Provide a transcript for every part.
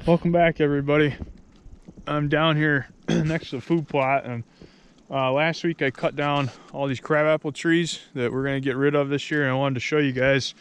Welcome back, everybody. I'm down here next to the food plot, and last week I cut down all these crabapple trees that we're going to get rid of this year, and I wanted to show you guys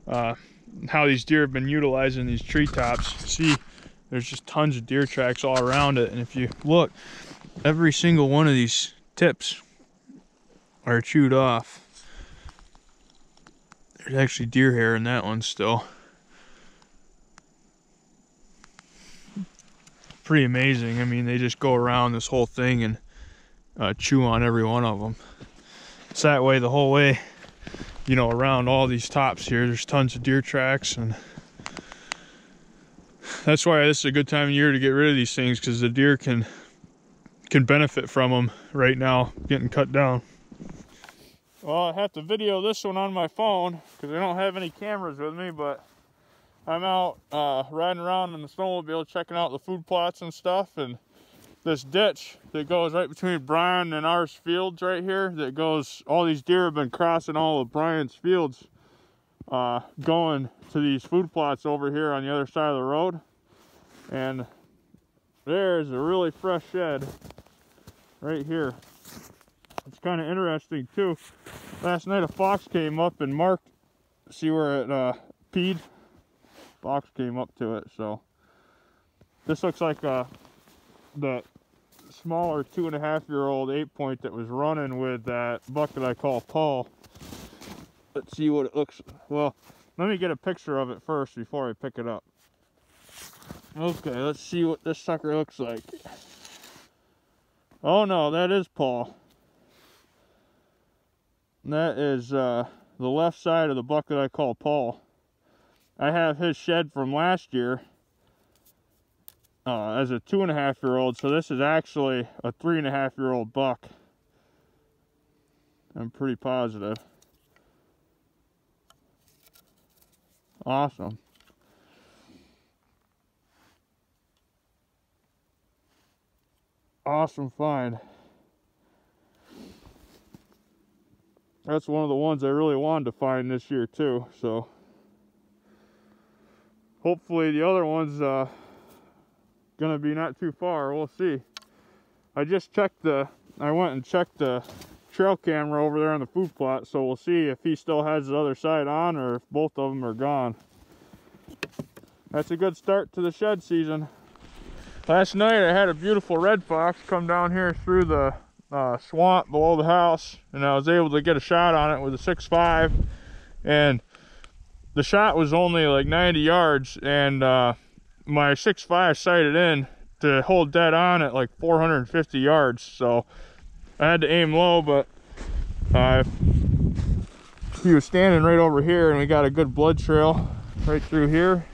how these deer have been utilizing these treetops. See, there's just tons of deer tracks all around it, and if you look, every single one of these tips are chewed off. There's actually deer hair in that one still. Pretty amazing. I mean, they just go around this whole thing and chew on every one of them. It's that way the whole way, you know, around all these tops here. There's tons of deer tracks, and that's why this is a good time of year to get rid of these things, because the deer can benefit from them right now getting cut down. Well, I have to video this one on my phone because I don't have any cameras with me, but I'm out riding around in the snowmobile checking out the food plots and stuff, and this ditch that goes right between Brian and ours fields right here, that goes, all these deer have been crossing all of Brian's fields going to these food plots over here on the other side of the road. And there's a really fresh shed right here. It's kind of interesting too. Last night a fox came up and marked, see where it peed? Fox came up to it. So this looks like the smaller 2.5-year-old 8-point that was running with that buck that I call Paul. Let's see what it looks, well, let me get a picture of it first before I pick it up. Okay, let's see what this sucker looks like. Oh no, that is Paul. That is the left side of the buck that I call Paul. I have his shed from last year as a 2.5-year-old, so this is actually a 3.5-year-old buck. I'm pretty positive. Awesome. Awesome find. That's one of the ones I really wanted to find this year too, so hopefully the other one's gonna be not too far. We'll see. I went and checked the trail camera over there on the food plot, so we'll see if he still has the other side on or if both of them are gone. That's a good start to the shed season. Last night I had a beautiful red fox come down here through the swamp below the house, and I was able to get a shot on it with a 6.5, and the shot was only like 90 yards, and my 6.5 sighted in to hold dead on at like 450 yards, so I had to aim low, but he was standing right over here, and we got a good blood trail right through here.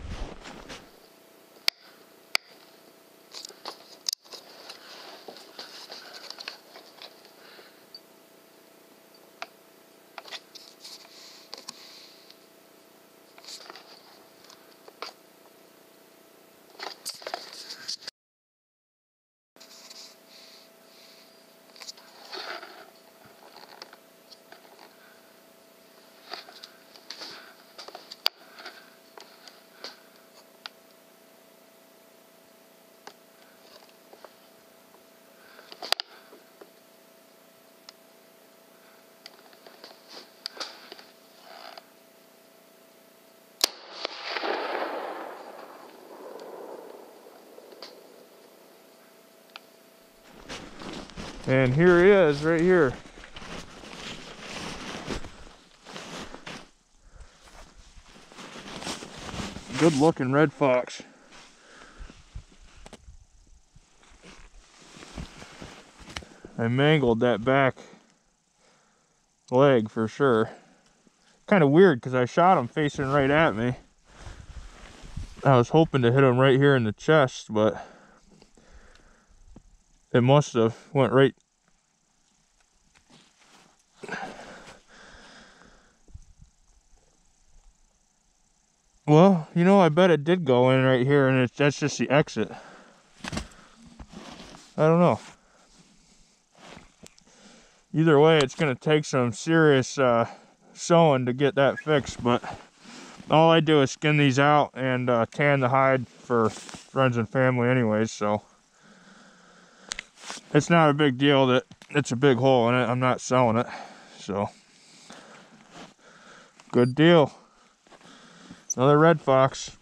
And here he is, right here. Good looking red fox. I mangled that back leg for sure. Kind of weird because I shot him facing right at me. I was hoping to hit him right here in the chest, but it must have went right. Well, you know, I bet it did go in right here, and that's just the exit. I don't know. Either way, it's going to take some serious sewing to get that fixed, but all I do is skin these out and tan the hide for friends and family anyways, so it's not a big deal that it's a big hole in it. I'm not selling it, so good deal. Another red fox.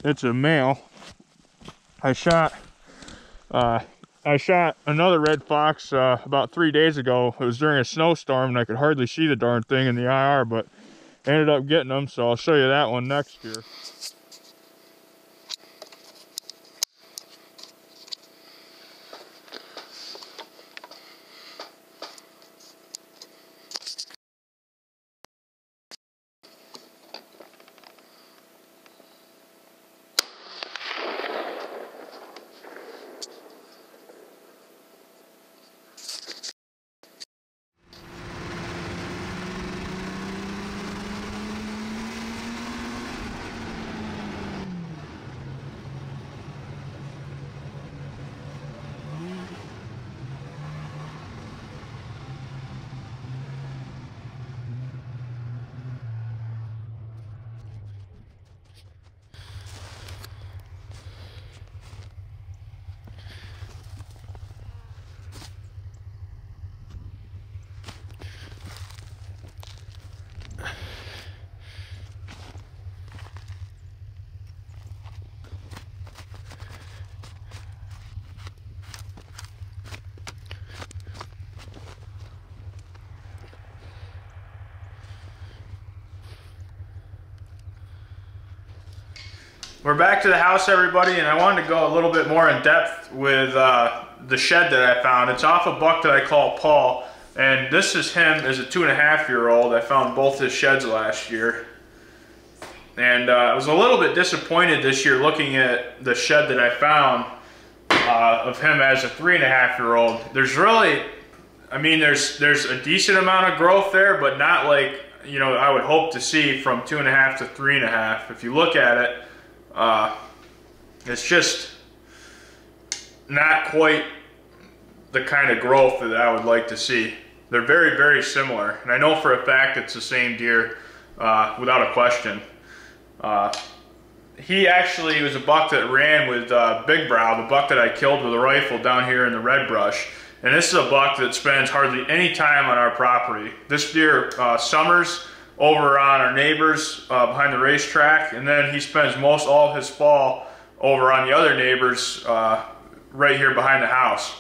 It's a male. I shot another red fox about 3 days ago. It was during a snowstorm and I could hardly see the darn thing in the IR, but I ended up getting them, so I'll show you that one next year. We're back to the house, everybody, and I wanted to go a little bit more in depth with the shed that I found. It's off a buck that I call Paul, and this is him as a 2.5-year-old. I found both his sheds last year, and I was a little bit disappointed this year looking at the shed that I found of him as a 3.5-year-old. There's really, I mean, there's a decent amount of growth there, but not like, you know, I would hope to see from 2.5 to 3.5. If you look at it, it's just not quite the kind of growth that I would like to see. They're very, very similar, and I know for a fact it's the same deer without a question. He actually was a buck that ran with Big Brow, the buck that I killed with a rifle down here in the red brush. And this is a buck that spends hardly any time on our property. This deer summers over on our neighbors behind the racetrack, and then he spends most all of his fall over on the other neighbors right here behind the house.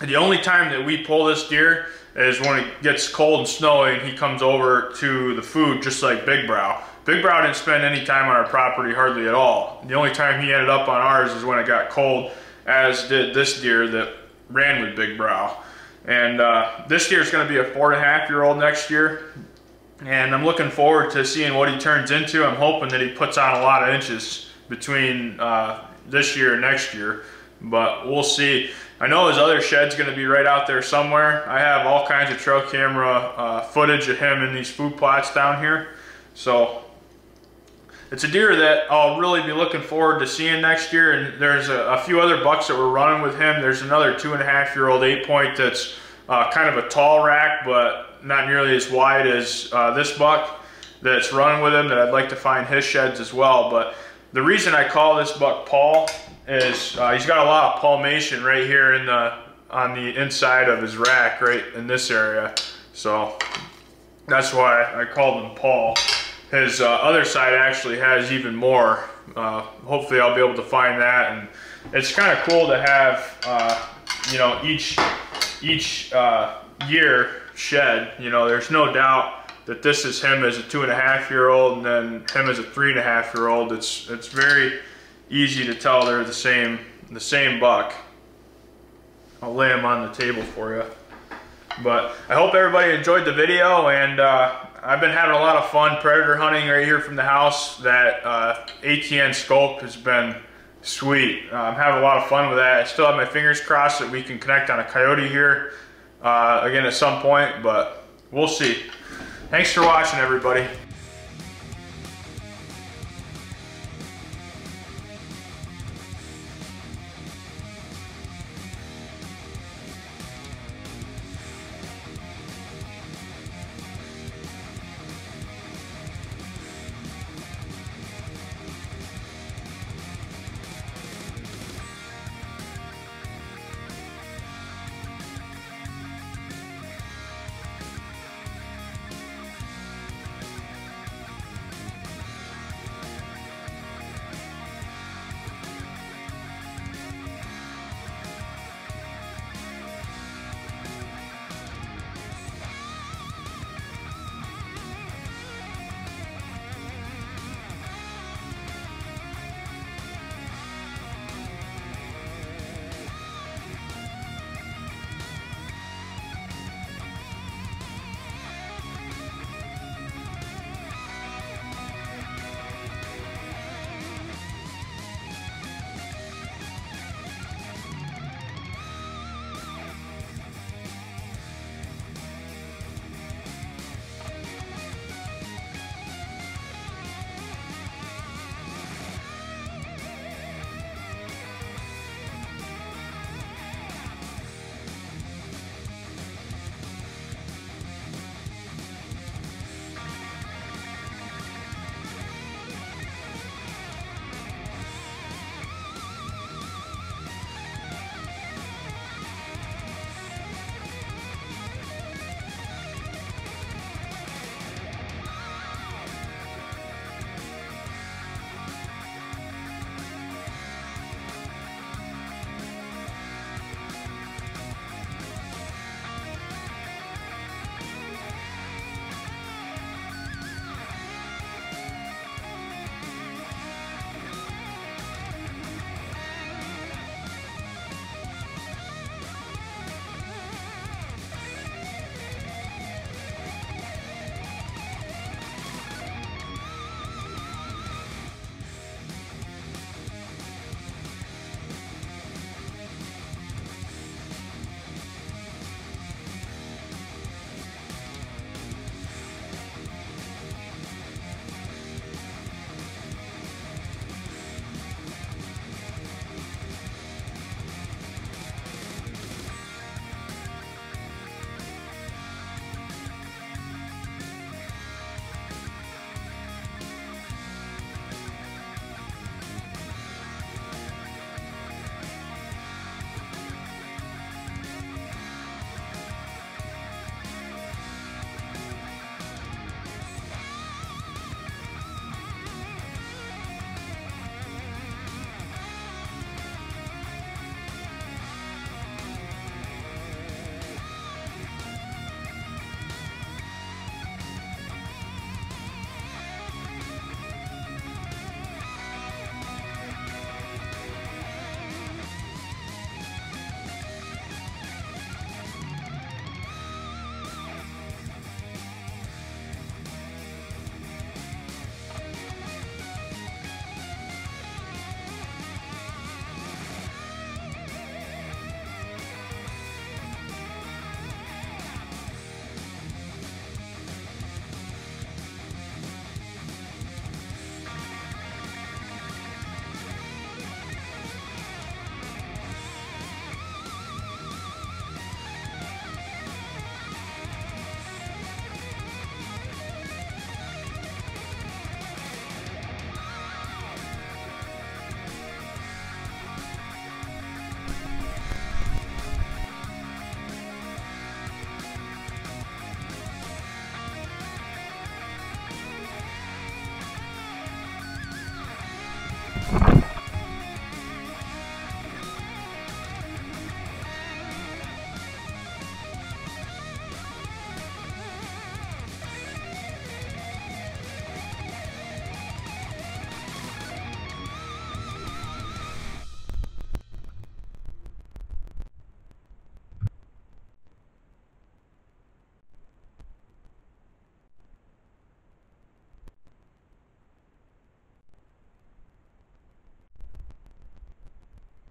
And the only time that we pull this deer is when it gets cold and snowy and he comes over to the food, just like Big Brow. Big Brow didn't spend any time on our property hardly at all. The only time he ended up on ours is when it got cold, as did this deer that ran with Big Brow. And this deer is going to be a 4.5-year-old next year. And I'm looking forward to seeing what he turns into. I'm hoping that he puts on a lot of inches between this year and next year, but we'll see. I know his other shed's going to be right out there somewhere. I have all kinds of trail camera footage of him in these food plots down here. So it's a deer that I'll really be looking forward to seeing next year. And there's a few other bucks that we're running with him. There's another 2.5-year-old 8-point that's kind of a tall rack, but not nearly as wide as this buck that's running with him, that I'd like to find his sheds as well. But the reason I call this buck Paul is he's got a lot of palmation right here in on the inside of his rack, right in this area. So that's why I called him Paul. His other side actually has even more. Hopefully I'll be able to find that. And it's kind of cool to have you know, each year shed. You know, there's no doubt that this is him as a 2.5-year-old and then him as a 3.5-year-old. It's very easy to tell they're the same buck. I'll lay them on the table for you. But I hope everybody enjoyed the video, and I've been having a lot of fun predator hunting right here from the house. That ATN scope has been sweet. I'm having a lot of fun with that. I still have my fingers crossed that we can connect on a coyote here again at some point, but we'll see. Thanks for watching, everybody.